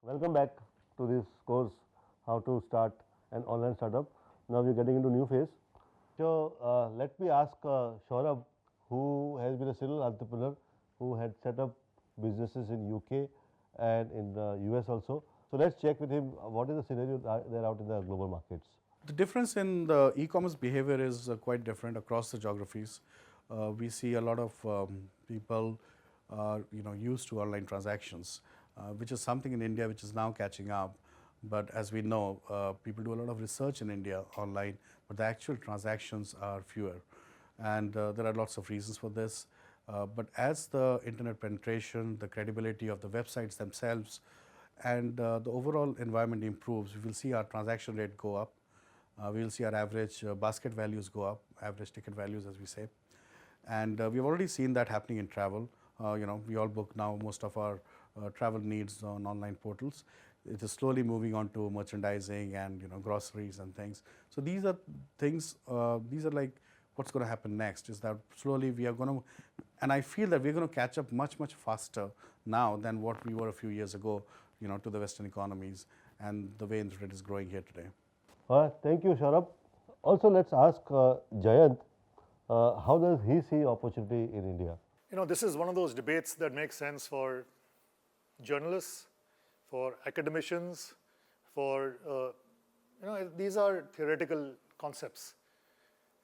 Welcome back to this course, how to start an online startup. Now we're getting into new phase. So let me ask Saurabh, who has been a serial entrepreneur, who had set up businesses in UK and in the US also. So let's check with him what is the scenario there out in the global markets. The difference in the e-commerce behavior is quite different across the geographies. We see a lot of people are used to online transactions, which is something in India which is now catching up. But as we know, people do a lot of research in India online, but the actual transactions are fewer. And there are lots of reasons for this. But as the internet penetration, the credibility of the websites themselves, and the overall environment improves, we will see our transaction rate go up. We will see our average basket values go up, average ticket values as we say. And we've already seen that happening in travel. We all book now most of our travel needs on online portals. It is slowly moving on to merchandising and groceries and things. So these are things, these are like what's going to happen next is that slowly we are going to, and I feel that we're going to catch up much faster now than what we were a few years ago, to the Western economies and the way internet is growing here today. Thank you, Saurabh. Also, let's ask Jayant, how does he see opportunity in India? This is one of those debates that makes sense for journalists, for academicians, for, these are theoretical concepts.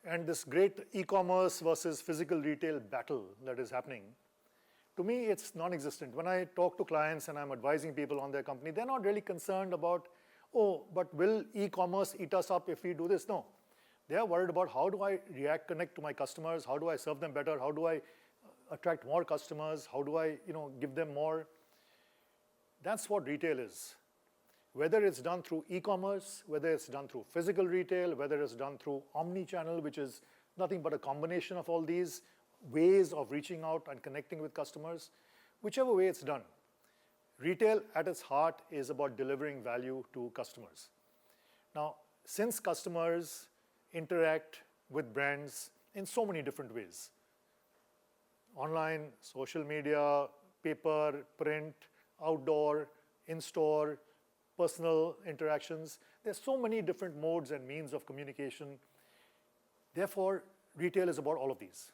And this great e-commerce versus physical retail battle that is happening, to me, it's non-existent. When I talk to clients and I'm advising people on their company, they're not really concerned about, oh, but will e-commerce eat us up if we do this? No. They are worried about how do I connect to my customers? How do I serve them better? How do I attract more customers? How do I, give them more? That's what retail is. Whether it's done through e-commerce, whether it's done through physical retail, whether it's done through omni-channel, which is nothing but a combination of all these ways of reaching out and connecting with customers, whichever way it's done. Retail at its heart is about delivering value to customers. Now, since customers interact with brands in so many different ways, online, social media, paper, print, outdoor, in-store, personal interactions, there's so many different modes and means of communication. Therefore, retail is about all of these.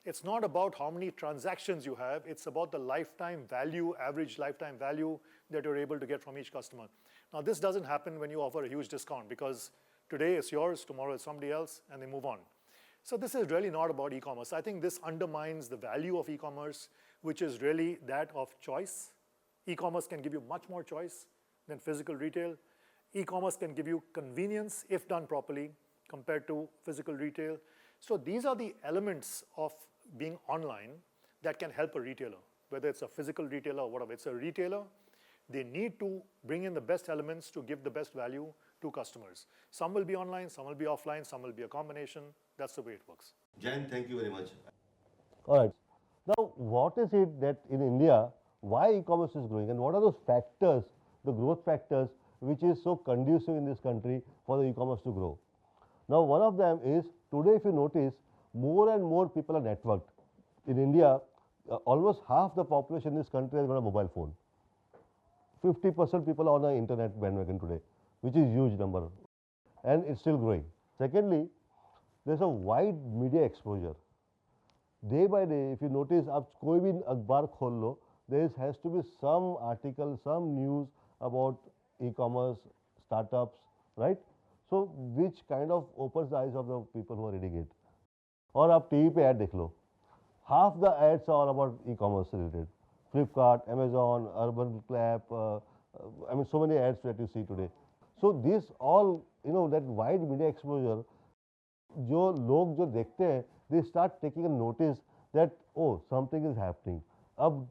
It's not about how many transactions you have, it's about the lifetime value, average lifetime value that you're able to get from each customer. Now, this doesn't happen when you offer a huge discount because today it's yours, tomorrow it's somebody else, and they move on. So this is really not about e-commerce. I think this undermines the value of e-commerce, which is really that of choice. E-commerce can give you much more choice than physical retail. E-commerce can give you convenience if done properly compared to physical retail. So these are the elements of being online that can help a retailer, whether it's a physical retailer or whatever. It's a retailer. They need to bring in the best elements to give the best value to customers. Some will be online, some will be offline, some will be a combination. That's the way it works. Jan, thank you very much. All right. Now, what is it that in India, why e-commerce is growing and what are those factors, the growth factors, which is so conducive in this country for the e-commerce to grow? Now, one of them is today, if you notice, more and more people are networked. In India, almost half the population in this country has got a mobile phone. 50% people are on the internet bandwagon today, which is a huge number, and it's still growing. Secondly, there's a wide media exposure. Day by day, if you notice, आप कोई भी अखबार खोल लो, there has to be some article, some news about e-commerce, startups, right? So, which kind of opens the eyes of the people who are reading it. और आप TV पे ad देख लो, half the ads are about e-commerce related. Flipkart, Amazon, Urban Clap, I mean so many ads that you see today. So this all, that wide media exposure, जो लोग जो देखते हैं, they start taking a notice that oh something is happening. अब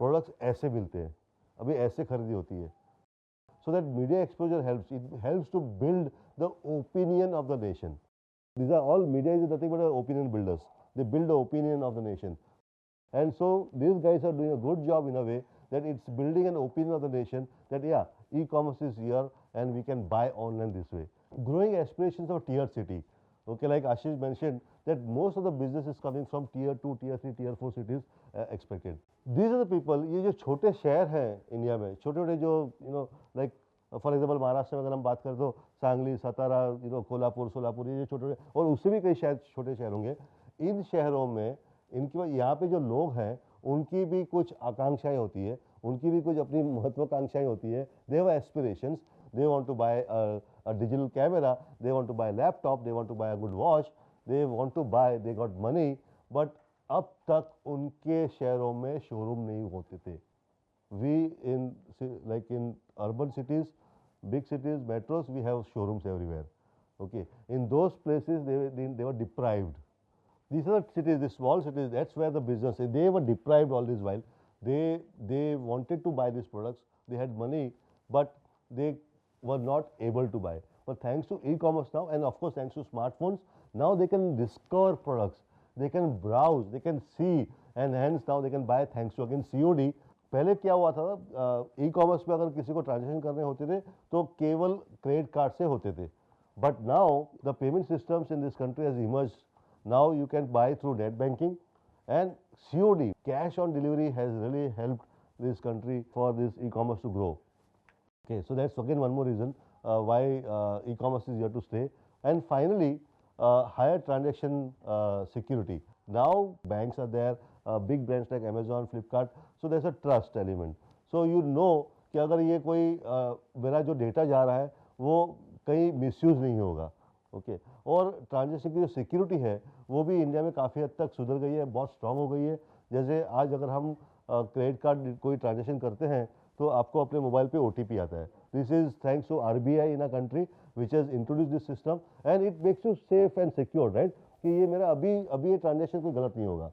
products ऐसे मिलते हैं, अभी ऐसे खरीदी होती है. So that media exposure helps. It helps to build the opinion of the nation. These are all media is nothing but opinion builders. They build the opinion of the nation. And so these guys are doing a good job in a way that it's building an opinion of the nation that yeah, e-commerce is here and we can buy online this way. Growing aspirations of tier city, Okay, like Ashish mentioned that most of the business is coming from tier 2, tier 3, tier 4 cities expected. These are the people, ये जो छोटे शहर हैं India में, छोटे छोटे जो like for example Maharashtra में अगर हम बात करें तो सांगली, सतारा, कोल्हापुर, सोलापुर, ये जो छोटे छोटे और उससे भी कई शायद छोटे शहर होंगे, इन शहरों में इनकी यहाँ पे जो लोग हैं उनकी भी कुछ आकांक्षाएं होती है, उनकी भी कुछ अपनी महत्वाकांक्षाएं होती है. They have aspirations, they want to buy a digital camera, they want to buy a laptop, they want to buy a good watch, they want to buy, they got money, but अब तक उनके शहरों में showroom नहीं होते थे. We in urban cities, big cities, metros, we have showrooms everywhere. Okay, in those places they were deprived. These are the cities, the small cities. That's where the business. They were deprived all this while. They wanted to buy these products. They had money, but they were not able to buy. But thanks to e-commerce now, and of course thanks to smartphones, now they can discover products. They can browse. They can see, and hence now they can buy thanks to again COD. पहले क्या हुआ था, e commerce में अगर किसी को transaction करने होते थे तो केवल क्रेडिट कार्ड से होते थे. But now the payment systems in this country has emerged. Now you can by through net banking and COD, cash on delivery, has really helped this country for this e-commerce to grow. Okay, so that's again one more reason why e-commerce is here to stay. And finally, higher transaction security. Now banks are there, big brands like Amazon, Flipkart, so there's a trust element. So you know कि अगर ये कोई मेरा जो data जा रहा है वो कहीं मिसयूज़ नहीं होगा. ओके, और ट्रांजेक्शन की जो सिक्योरिटी है वो भी इंडिया में काफ़ी हद तक सुधर गई है, बहुत स्ट्रांग हो गई है. जैसे आज अगर हम क्रेडिट कार्ड कोई ट्रांजेक्शन करते हैं तो आपको अपने मोबाइल पे OTP आता है. This is thanks to RBI in a country which has introduce this system and it makes you safe and secure, right, कि ये मेरा अभी ये ट्रांजेक्शन कोई गलत नहीं होगा.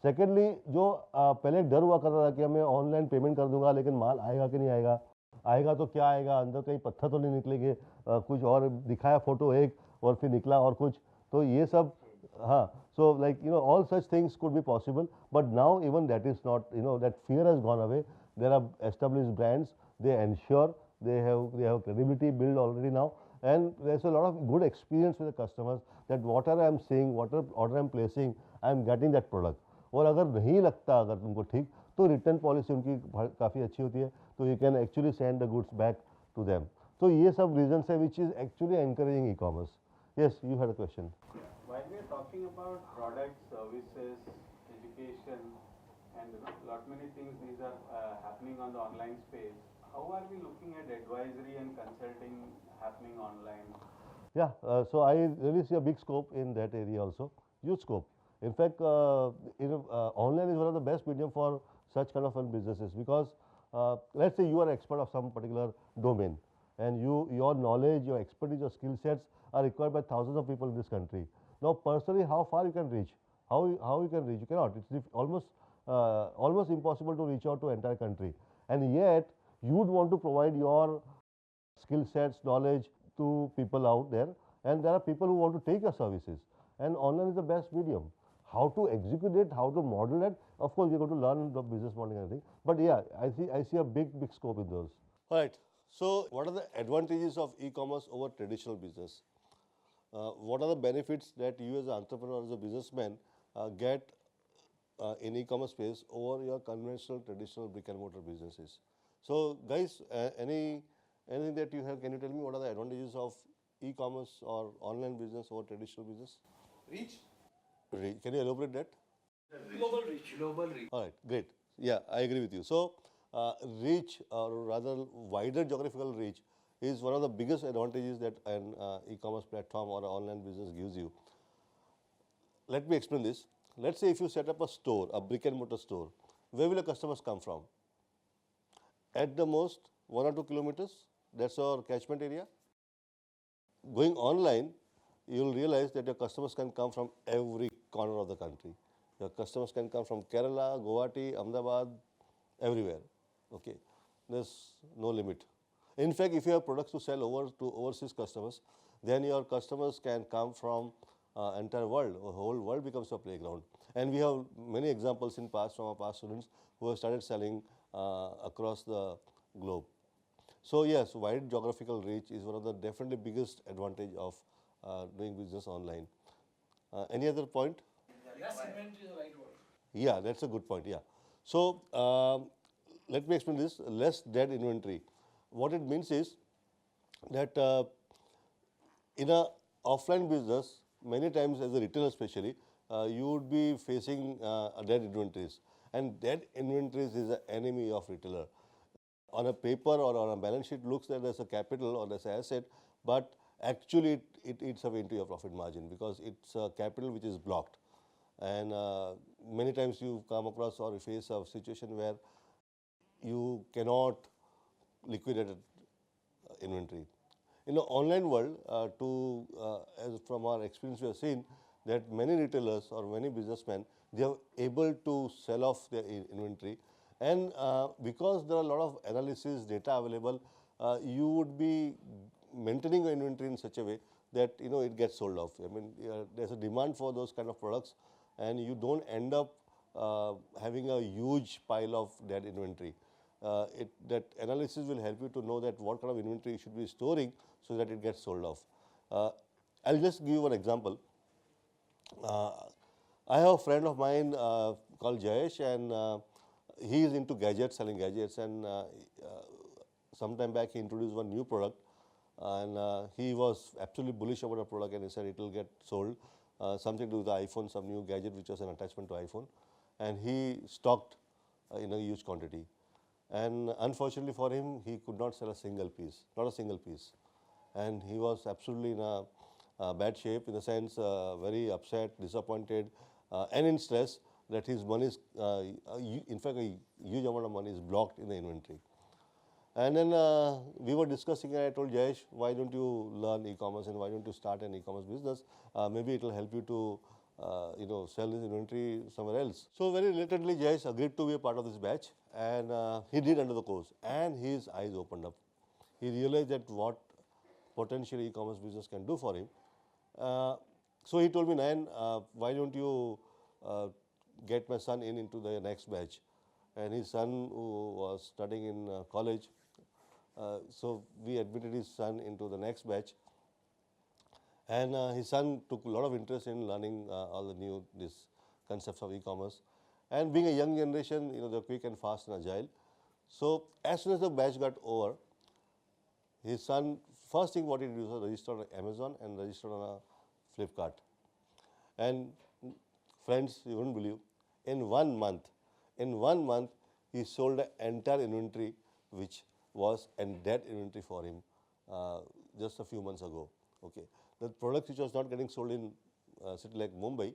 सेकेंडली, जो पहले डर हुआ करता था कि मैं ऑनलाइन पेमेंट कर दूंगा लेकिन माल आएगा कि नहीं आएगा, आएगा तो क्या आएगा, अंदर कहीं पत्थर तो नहीं निकलेंगे, कुछ और दिखाया फोटो एक और फिर निकला और कुछ, तो ये सब, हाँ, so like all such things could be possible, but now even that is not, that fear has gone away. There are established brands, they ensure they have credibility built already now, and there's a lot of good experience with the customers that whatever I am seeing, whatever order I am placing, I am getting that product. और अगर नहीं लगता अगर तुमको ठीक तो return policy उनकी काफ़ी अच्छी होती है, तो you can actually send the goods back to them. तो ये सब रीजंस है which is actually encouraging e-commerce. Yes, you had a question. While we are talking about products, services, education, and lot many things these are happening on the online space, how are we looking at advisory and consulting happening online? Yeah, so I really see a big scope in that area also, huge scope. In fact, online is one of the best medium for such kind of businesses because let's say you are expert of some particular domain and your knowledge, your expertise, your skill sets are required by thousands of people in this country. Now, personally, how far you can reach? How you can reach? You cannot. It's almost impossible to reach out to entire country. And yet, you would want to provide your skill sets, knowledge to people out there, and there are people who want to take your services. And online is the best medium. How to execute it, how to model it, of course, we're going to learn the business modeling and everything. But yeah, I see a big scope in those. All right. So, what are the advantages of e-commerce over traditional business? What are the benefits that you as an entrepreneur, as a businessman, get in e-commerce space over your conventional, traditional brick and mortar businesses? So, guys, anything that you have, can you tell me what are the advantages of e-commerce or online business over traditional business? Reach. Can you elaborate that? Global reach. Global reach. All right, great. Yeah, I agree with you. So, reach, or rather wider geographical reach, is one of the biggest advantages that an e-commerce platform or an online business gives you. Let me explain this. Let's say if you set up a store, a brick and mortar store, where will the customers come from? At the most 1 or 2 kilometers, that's our catchment area. Going online, you will realize that your customers can come from every corner of the country. Your customers can come from Kerala, Guwahati, Ahmedabad, everywhere. Okay, there's no limit. In fact, if you have products to sell over to overseas customers, then your customers can come from entire world. The whole world becomes a playground. And we have many examples in past from our past students who have started selling across the globe. So yes, wide geographical reach is one of the definitely biggest advantage of doing business online. Any other point? Less inventory is the right word. Yeah, that's a good point. Yeah. So let me explain this. Less dead inventory. What it means is that in a offline business, many times as a retailer especially, you would be facing dead inventories, and dead inventories is an enemy of retailer. On a paper or on a balance sheet looks that as a capital or as an asset, but actually it eats away into your profit margin because it's a capital which is blocked. And many times you come across or face a situation where you cannot liquidate inventory. In the online world, as from our experience, we have seen that many retailers or many businessmen, they are able to sell off their inventory, and because there are a lot of analysis data available, you would be maintaining your inventory in such a way that it gets sold off. I mean, there's a demand for those kind of products, and you don't end up having a huge pile of dead inventory. That analysis will help you to know that what kind of inventory you should be storing so that it gets sold off. I'll just give you one example. I have a friend of mine called Jayesh, and he is into gadgets, selling gadgets, and some time back he introduced one new product, and he was absolutely bullish about the product, and he said it will get sold, something to do with the iPhone, some new gadget which was an attachment to iPhone, and he stocked in a huge quantity. And unfortunately for him, he could not sell a single piece, not a single piece. And he was absolutely in a bad shape, in the sense very upset, disappointed, and in stress that his money is, in fact, a huge amount of money is blocked in the inventory. And then we were discussing, and I told Jayesh, why don't you learn e-commerce and why don't you start an e-commerce business? Maybe it will help you to sell this inventory somewhere else. So very reluctantly, Jayesh agreed to be a part of this batch, and he did under the course, and his eyes opened up. He realized that what potential e-commerce business can do for him. So he told me, Nayan, why don't you get my son into the next batch? And his son, who was studying in college, so we admitted his son into the next batch. And his son took a lot of interest in learning all the new concepts of e-commerce. And being a young generation, they're quick and fast and agile. So as soon as the batch got over, his son, first thing what he did was register on Amazon and register on a Flipkart. And friends, you wouldn't believe, in 1 month, he sold the entire inventory which was a dead inventory for him just a few months ago. Okay, the product which was not getting sold in a city like Mumbai,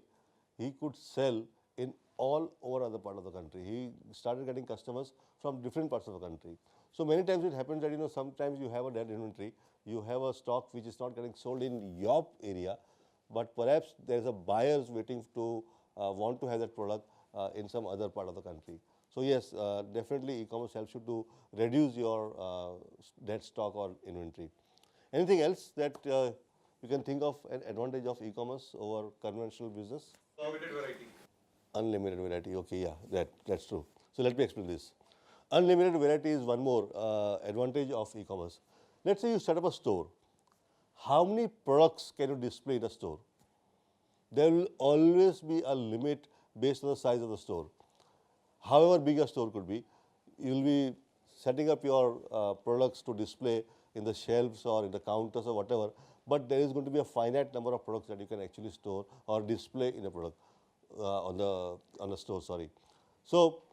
he could sell in all over other part of the country. He started getting customers from different parts of the country. So many times it happens that sometimes you have a dead inventory, you have a stock which is not getting sold in your area, but perhaps there is a buyers waiting to want to have that product in some other part of the country. So yes, definitely e-commerce helps you to reduce your dead stock or inventory. Anything else that you can think of an advantage of e-commerce over conventional business? Limited variety. Unlimited variety. Okay, yeah, that's true. So let me explain this. Unlimited variety is one more advantage of e-commerce. Let's say you set up a store. How many products can you display in a store? There will always be a limit based on the size of the store. However big a store could be, you will be setting up your products to display in the shelves or in the counters or whatever, but there is going to be a finite number of products that you can actually store or display in a product on the store. Sorry. So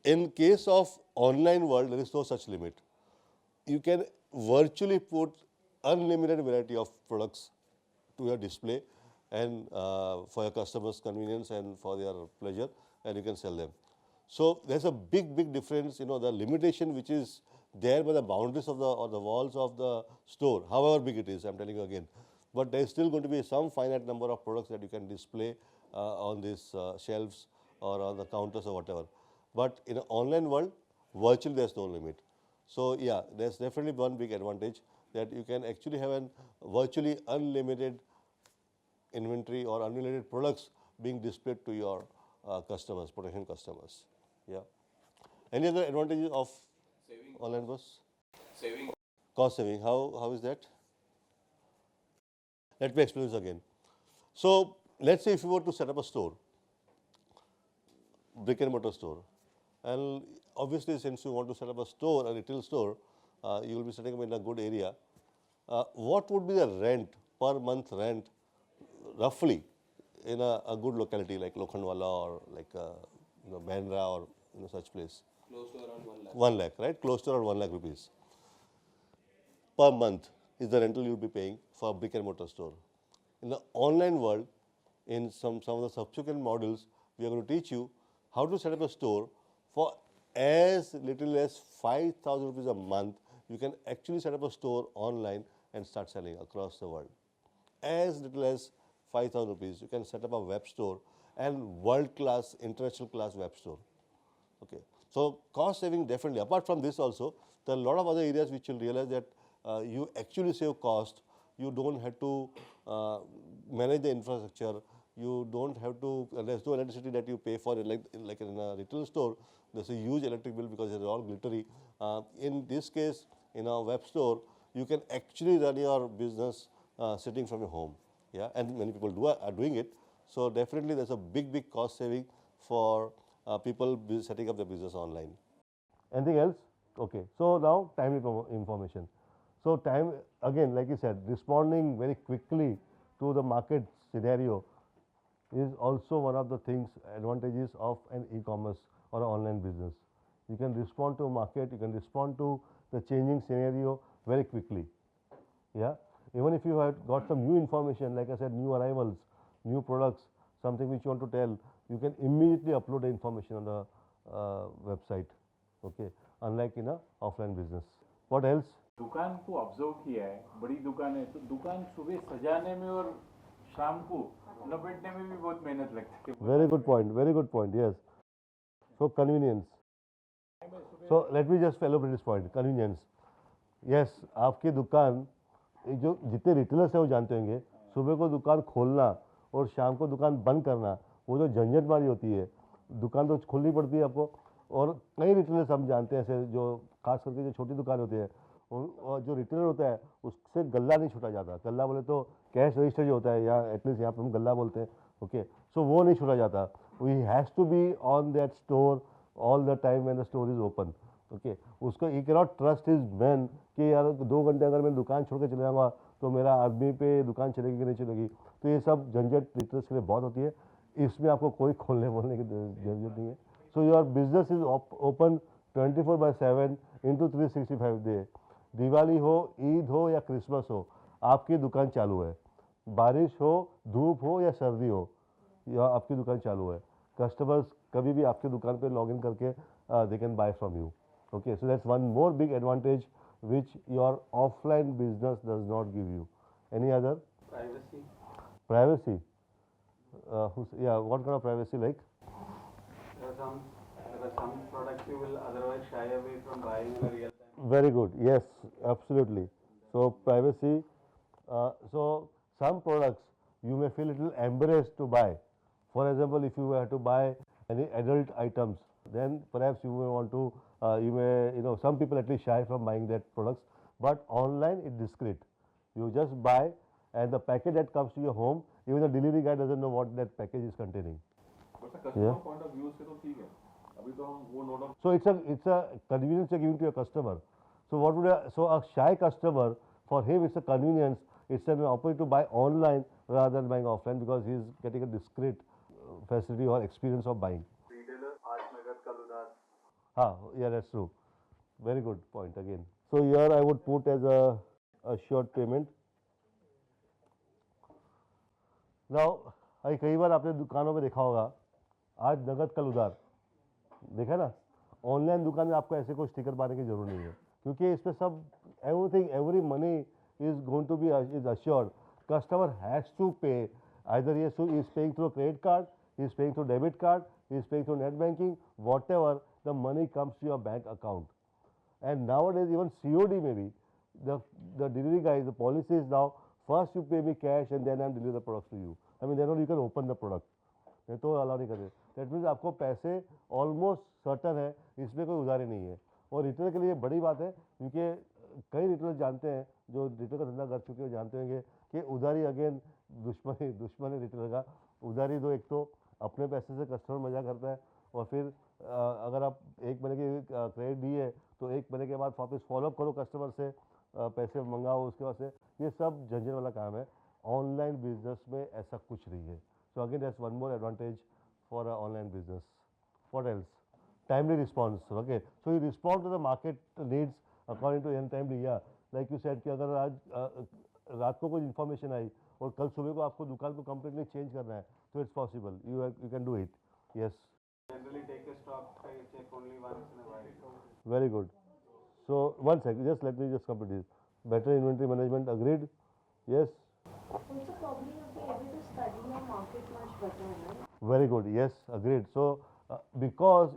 in case of online world, there is no such limit. You can virtually put unlimited variety of products to your display, and for your customers' convenience and for their pleasure, and you can sell them. So there's a big difference. The limitation which is there by the boundaries of the walls of the store, however big it is, I'm telling you again. But there is still going to be some finite number of products that you can display on these shelves or on the counters or whatever. But in an online world, virtually there's no limit. So yeah, there's definitely one big advantage that you can actually have an virtually unlimited inventory or unlimited products being displayed to your customers, potential customers. Yeah. Any other advantages of Saving. online bus? Saving. Cost saving. How is that? Let me explain this again. So let's say if you were to set up a store, brick and mortar store, and obviously since you want to set up a store, a retail store, you will be setting up in a good area. What would be the rent, per month rent, roughly, in a good locality like Lokhandwala or like Bandra or such place? Close to around 1 lakh. 1 lakh, right? Close to around 1 lakh rupees per month is the rental you'll be paying for a brick and mortar store. In the online world, in some of the subsequent modules, we are going to teach you how to set up a store for as little as 5,000 rupees a month. You can actually set up a store online and start selling across the world. As little as 5,000 rupees, you can set up a web store and world-class, international class web store. Okay. So cost saving definitely. Apart from this also, there are a lot of other areas which you'll realize that you actually save cost. You don't have to manage the infrastructure. You don't have to, there's no electricity that you pay for it. Like in a retail store, there's a huge electric bill because it's all glittery. In this case, in a web store, you can actually run your business sitting from your home. Yeah, and many people are doing it. So definitely there's a big cost saving for people setting up their business online. Anything else? Okay. So now timely information. So time, again, like you said, responding very quickly to the market scenario is also one of the things, advantages of an e-commerce or an online business. You can respond to a market, you can respond to the changing scenario very quickly. Yeah. Even if you have got some new information, like I said, new arrivals, new products, something which you want to tell, you can immediately upload the information on the website. Okay. Unlike in a offline business. What else? दुकान को observe किया है, बड़ी दुकान है तो दुकान सुबह सजाने में और शाम को लपेटने में भी बहुत मेहनत लगती है. Very good point. Very good point. Yes. So convenience. So let me just elaborate this point. Convenience. Yes. आपकी दुकान जो जितने रिटेलर्स हैं वो जानते होंगे, सुबह को दुकान खोलना और शाम को दुकान बंद करना, वो जो झंझट मारी होती है, दुकान तो खोलनी पड़ती है आपको. और कई रिटेलर्स हम जानते हैं ऐसे, जो खास करके जो छोटी दुकान होती है, और जो रिटेलर होता है उससे गल्ला नहीं छूटा जाता. गल्ला बोले तो कैश रजिस्टर जो होता है, या एटलीस्ट यहाँ पर हम गल्ला बोलते हैं. ओके. सो वो नहीं छूटा जाता. We has to be on that store all the time when the store is open. Okay. उसको ही can not trust his man कि यार 2 घंटे अगर मैं दुकान छोड़ के चले जाऊँगा तो मेरा आदमी पे दुकान चलेगी कि नहीं चलेगी. तो ये सब झंझट रिटेलर्स के लिए बहुत होती है. इसमें आपको कोई खोलने बोलने की जरूरत नहीं है. So your business is open 24/7 into 365 day. Diwali हो, ईद हो या क्रिसमस हो, आपकी दुकान चालू है. बारिश हो, धूप हो या सर्दी हो, या आपकी दुकान चालू है. कस्टमर्स कभी भी आपकी दुकान पे लॉग इन करके they can buy from you. Okay. So that's one more big advantage which your offline business does not give you. Any other? Privacy. Privacy. Yeah, what kind of privacy like? There are some products you will otherwise shy away from buying in a real time. Very good. Yes, absolutely. So privacy. So some products you may feel a little embarrassed to buy. For example, if you were to buy any adult items, then perhaps you may want to, some people at least shy from buying that products. But online it's discreet. You just buy, and the package that comes to your home, even the delivery guy doesn't know what that package is containing. But the customer point of view से तो ठीक है. अभी तो हम वो note. So it's a convenience you're giving to your customer. So a shy customer, for him it's a convenience. It's an opportunity to buy online rather than buying offline, because he is getting a discreet facility or experience of buying. Retailer आज नगद कल उधार. Yeah, that's true. Very good point again. So here I would put as a short payment. Now, कई बार आपने दुकानों में देखा होगा, आज नगद कल उधार. देखा ना? ऑनलाइन दुकान में आपको ऐसे कोई स्टिकर मारने की जरूरत नहीं है, क्योंकि इसमें सब every money is going to be is assured. Customer has to pay. Either he is paying through a credit card, he is paying through debit card, he is paying through net banking, whatever, the money comes to your bank account. And nowadays even COD maybe, the delivery guys, the policy is now, first you pay me cash and then I am delivering the products to you. I mean, then only you can open the product. नहीं तो allow नहीं करते. That means आपको पैसे almost certain है, इसमें कोई उधारी नहीं है. और रिटेलर के लिए बड़ी बात है, क्योंकि कई रिटेलर जानते हैं, जो रिटेल का धंधा कर चुके हैं, जानते होंगे कि उधारी अगेन दुश्मन है रिटेलर का। उधारी दो, एक तो अपने पैसे से कस्टमर मजा करता है, और फिर अगर आप एक महीने की क्रेडिट दी है तो एक महीने के बाद वापस फॉलोअप करो कस्टमर से, पैसे मंगाओ उसके बाद से, ये सब झंझट वाला काम है। ऑनलाइन बिजनेस में ऐसा कुछ नहीं है। So again that's one more advantage for online business. What else? Timely response. Okay, so you respond to the market needs according to timely. Yeah, like you said कि अगर आज रात को कोई इन्फॉर्मेशन आई और कल सुबह को आपको दुकान को completely चेंज करना है, तो it's possible, you can do it. Yes. Generally take a stock check only once in a while. Very good. So one second, just let me just complete this. Better inventory management, agreed? Yes. Also, probably you'll be able to study your market much better, right? Very good. Yes, agreed. So because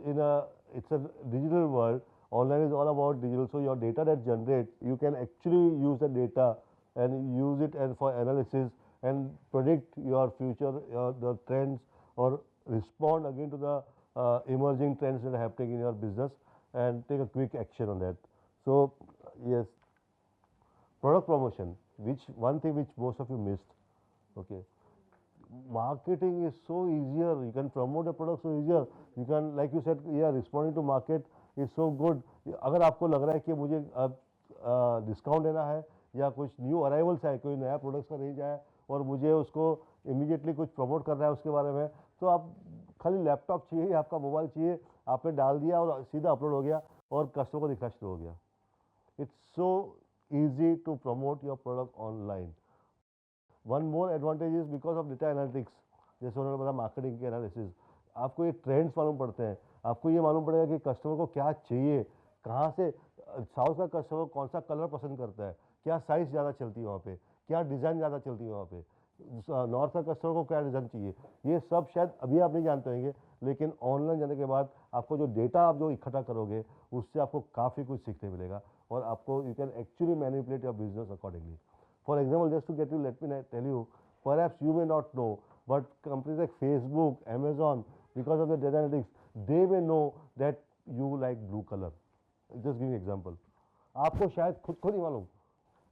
it's a digital world, online is all about digital. So your data that generates, you can actually use the data and use it and for analysis and predict your future, the trends, or respond again to the emerging trends that are happening in your business and take a quick action on that. So yes, product promotion, which one thing which most of you missed. Okay, marketing is so easier. You can promote a product so easier. You can, like you said, yeah, responding to market is so good. अगर आपको लग रहा है कि मुझे discount देना है या कुछ न्यू अराइवल्स है, कोई नया प्रोडक्ट्स का रेंज आया और मुझे उसको इमीडिएटली कुछ प्रमोट करना है उसके बारे में, तो आप खाली लैपटॉप चाहिए, आपका मोबाइल चाहिए, आपने डाल दिया और सीधा अपलोड हो गया और कस्टमर को दिखना शुरू हो गया. It's so easy to promote your product online. One more advantage is because of data analytics. जैसे उन्होंने बताया मार्केटिंग के एनालिसिस, आपको ये ट्रेंड्स मालूम पड़ते हैं, आपको ये मालूम पड़ेगा कि कस्टमर को क्या चाहिए, कहाँ से साउथ का कस्टमर कौन सा कलर पसंद करता है, क्या साइज़ ज़्यादा चलती है वहाँ पे, क्या डिज़ाइन ज़्यादा चलती है वहाँ पे, नॉर्थ का कस्टमर को क्या डिज़ाइन चाहिए, ये सब शायद अभी आप नहीं जानते होंगे, लेकिन ऑनलाइन जाने के बाद आपको जो डेटा आप जो इकट्ठा करोगे उससे आपको काफ़ी कुछ सीखने मिलेगा और आपको you can actually manipulate your business accordingly. For example, just to get you, let me tell you, perhaps you may not know, but companies like Facebook, Amazon, because of the data analytics, they may know that you like blue color. Just giving example. आपको शायद खुद को नहीं मालूम,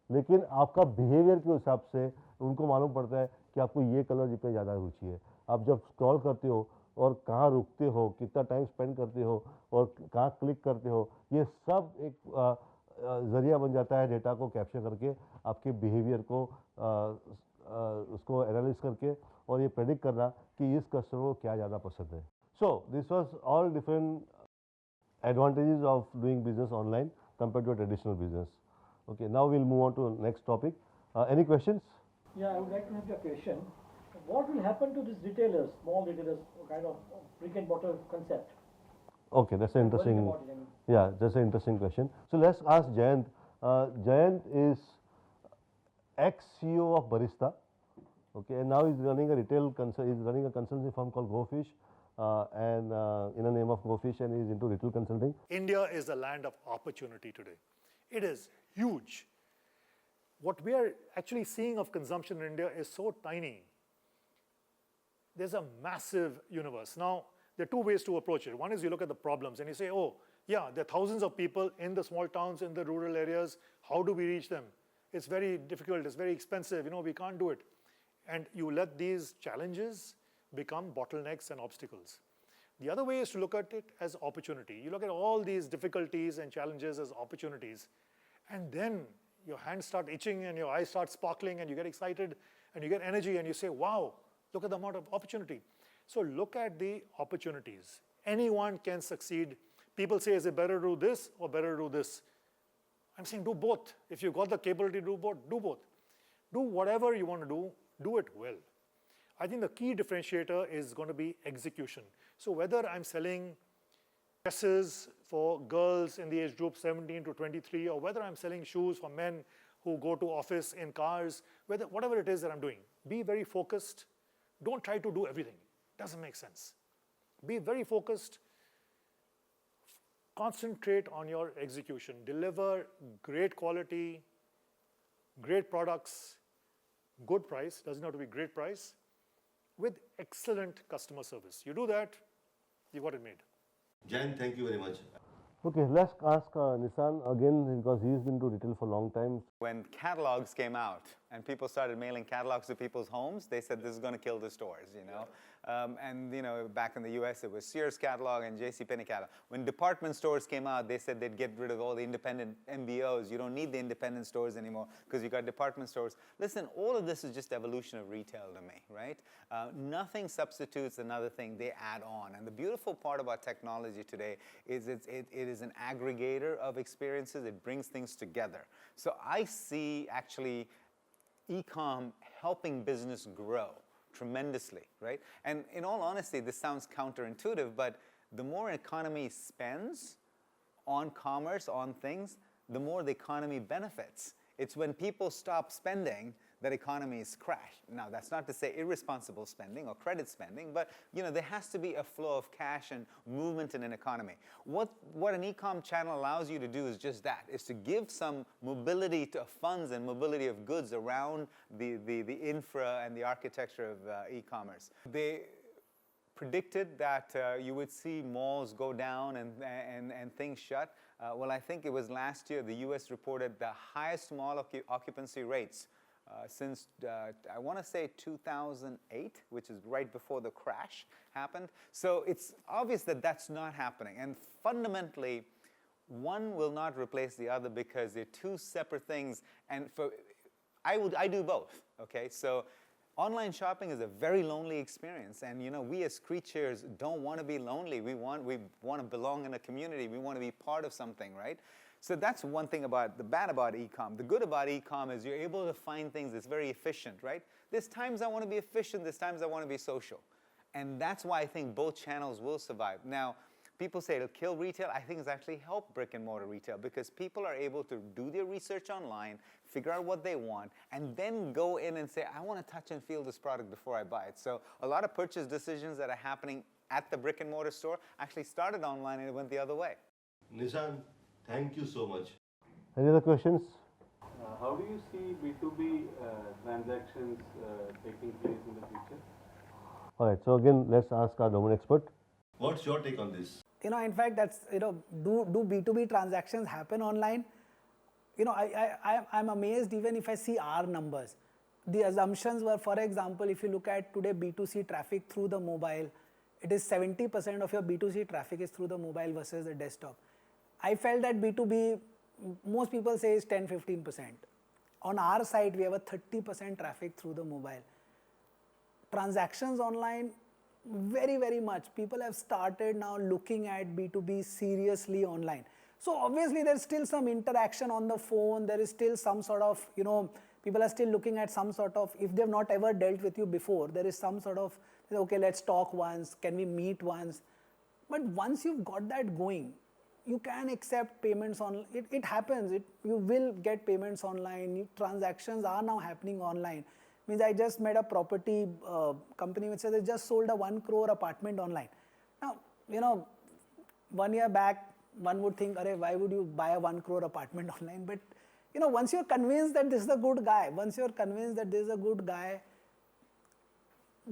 लेकिन आपका behaviour के हिसाब से उनको मालूम पड़ता है कि आपको ये कलर जिस पे ज़्यादा रुचि है. आप जब स्क्रॉल करते हो और कहाँ रुकते हो, कितना टाइम स्पेंड करते हो और कहाँ क्लिक करते हो, ये सब एक ज़रिया बन जाता है डेटा को कैप्चर करके आपके बिहेवियर को उसको एनालाइज करके और ये प्रेडिक्ट करना कि इस कस्टमर को क्या ज़्यादा पसंद है. So this was all different advantages of doing business online compare to traditional business. Okay, now will move on to next topic. Any questions? Yeah, I would like to have a question. What will happen to these retailers, small retailers, kind of brick and mortar concept? Okay, that's an interesting. What about it? I mean, Yeah, that's an interesting question. So let's ask Jayant. Jayant is ex-CEO of Barista. Okay, and now he's running a he's running a consulting firm called GoFish, and in the name of GoFish, and he's into retail consulting. India is the land of opportunity today. It is huge. What we are actually seeing of consumption in India is so tiny. There's a massive universe. Now, there are two ways to approach it. One is you look at the problems and you say, oh, yeah, there are thousands of people in the small towns, in the rural areas. How do we reach them? It's very difficult. It's very expensive. We can't do it. And you let these challenges become bottlenecks and obstacles. The other way is to look at it as opportunity. You look at all these difficulties and challenges as opportunities. And then your hands start itching and your eyes start sparkling and you get excited and you get energy and you say, wow, look at the amount of opportunity. So look at the opportunities. Anyone can succeed. People say, is it better to do this or better to do this? I'm saying do both. If you've got the capability to do both, do both. Do whatever you want to do it well. I think the key differentiator is going to be execution. So whether I'm selling dresses for girls in the age group 17 to 23, or whether I'm selling shoes for men who go to office in cars, whatever it is that I'm doing, be very focused. Don't try to do everything. Doesn't make sense. Be very focused. Concentrate on your execution. Deliver great quality, great products, good price, doesn't have to be great price, with excellent customer service. You do that, you got it made. Jayant, thank you very much. Okay, let's ask Nissan again because he's been to retail for a long time. When catalogs came out, and people started mailing catalogs to people's homes, they said this is going to kill the stores, you know. And you know, back in the US, it was Sears catalog and JCPenney catalog. When department stores came out, they said they'd get rid of all the independent MBOs. You don't need the independent stores anymore because you got department stores. Listen, all of this is just evolution of retail to me, right? Nothing substitutes another thing, they add on. And the beautiful part about technology today is it is an aggregator of experiences. It brings things together. So I see actually e-com helping business grow tremendously, right? And in all honesty, this sounds counterintuitive, but the more economy spends on commerce, on things, the more the economy benefits. It's when people stop spending that economies crash. Now, that's not to say irresponsible spending or credit spending, but you know, there has to be a flow of cash and movement in an economy. What an e-com channel allows you to do is just that, is to give some mobility to funds and mobility of goods around the infra and the architecture of e-commerce. They predicted that you would see malls go down and things shut. Well, I think it was last year the US reported the highest mall occupancy rates since, I want to say 2008, which is right before the crash happened. So it's obvious that that's not happening. And fundamentally, one will not replace the other because they're two separate things. And I do both, okay? So online shopping is a very lonely experience. And you know, we as creatures don't want to be lonely. We want to belong in a community. We want to be part of something, right? So that's one thing about the bad about e-com. The good about e-com is you're able to find things that's very efficient, right? There's times I want to be efficient, there's times I want to be social. And that's why I think both channels will survive. Now, people say it'll kill retail. I think it's actually helped brick and mortar retail because people are able to do their research online, figure out what they want, and then go in and say, I want to touch and feel this product before I buy it. So a lot of purchase decisions that are happening at the brick and mortar store actually started online and it went the other way. Nishan, thank you so much. Any other questions? How do you see B2B transactions taking place in the future? All right, so again, let's ask our domain expert. What's your take on this? You know, in fact, that's, you know, do B2B transactions happen online? You know, I'm amazed even if I see our numbers. The assumptions were, for example, if you look at today B2C traffic through the mobile, it is 70% of your B2C traffic is through the mobile versus the desktop. I felt that B2B, most people say is 10-15%. On our side, we have a 30% traffic through the mobile. Transactions online, very, very much. People have started now looking at B2B seriously online. So obviously there's still some interaction on the phone. There is still some sort of, you know, people are still looking at some sort of, if they've not ever dealt with you before, there is some sort of, okay, let's talk once, can we meet once? But once you've got that going, you can accept payments on, it happens, you will get payments online, transactions are now happening online. Means I just met a property company which says they just sold a 1 crore apartment online. Now, you know, 1 year back, one would think, why would you buy a 1 crore apartment online? But, you know, once you're convinced that this is a good guy,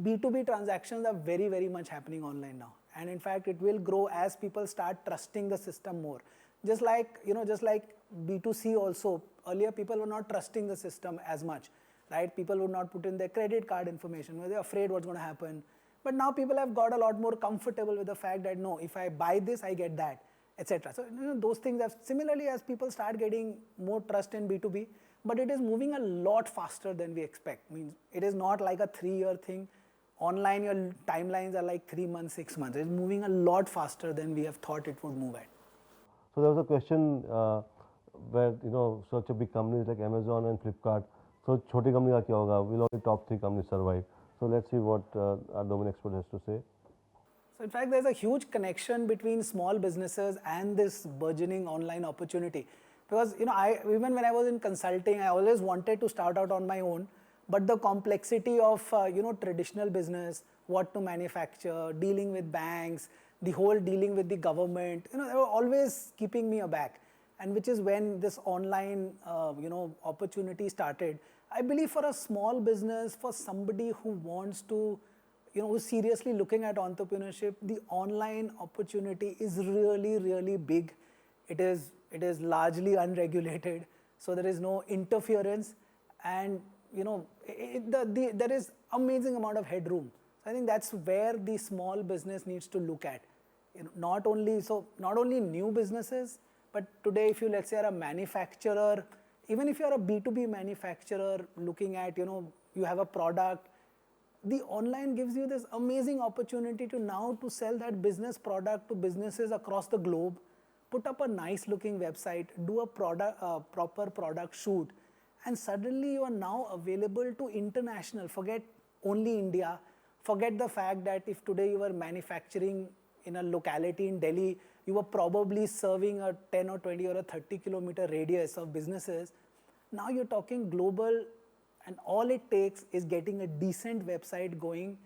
B2B transactions are very, very much happening online now. And in fact, it will grow as people start trusting the system more. Just like, you know, just like B2C also, earlier people were not trusting the system as much, right? People would not put in their credit card information, were they afraid what's going to happen. But now people have got a lot more comfortable with the fact that no, if I buy this, I get that, etc. So, you know, those things have, similarly as people start getting more trust in B2B, but it is moving a lot faster than we expect. Means it is not like a 3-year thing. Online, your timelines are like 3 months, 6 months. It's moving a lot faster than we have thought it would move at. So there was a question where, you know, such a big companies like Amazon and Flipkart, so choti company ka kya hoga? Will only top 3 companies survive? So let's see what our domain expert has to say. So in fact, there's a huge connection between small businesses and this burgeoning online opportunity. Because, you know, even when I was in consulting, I always wanted to start out on my own. But the complexity of, you know, traditional business, what to manufacture, dealing with banks, the whole dealing with the government, you know, they were always keeping me aback. And which is when this online, you know, opportunity started. I believe for a small business, for somebody who wants to, you know, who's seriously looking at entrepreneurship, the online opportunity is really, really big. It is largely unregulated, so there is no interference. And there is amazing amount of headroom. So I think that's where the small business needs to look at. Not only new businesses, but today if you, let's say, are a manufacturer, even if you're a B2B manufacturer looking at, you have a product, the online gives you this amazing opportunity to now to sell that business product to businesses across the globe, put up a nice looking website, do a proper product shoot, and suddenly you are now available to international. Forget only India. Forget the fact that if today you were manufacturing in a locality in Delhi, you were probably serving a 10 or 20 or a 30-kilometer radius of businesses. Now you're talking global, and all it takes is getting a decent website going,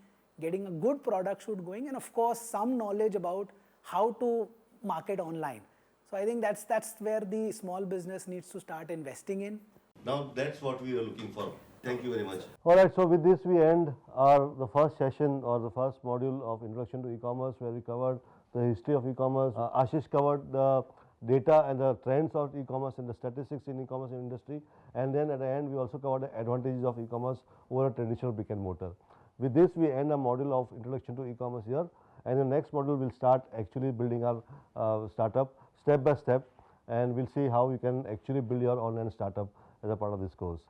getting a good product shoot going, and of course some knowledge about how to market online. So I think that's where the small business needs to start investing in. Now that's what we are looking for. Thank you very much. All right, so with this we end the first session or the first module of Introduction to E-commerce, where we covered the history of e-commerce. Ashish covered the data and the trends of e-commerce and the statistics in e-commerce industry, and then at the end we also covered the advantages of e-commerce over a traditional brick and mortar. With this we end a module of Introduction to E-commerce here, and in the next module we'll start actually building our startup step by step, and we'll see how you can actually build your online startup as a part of this course.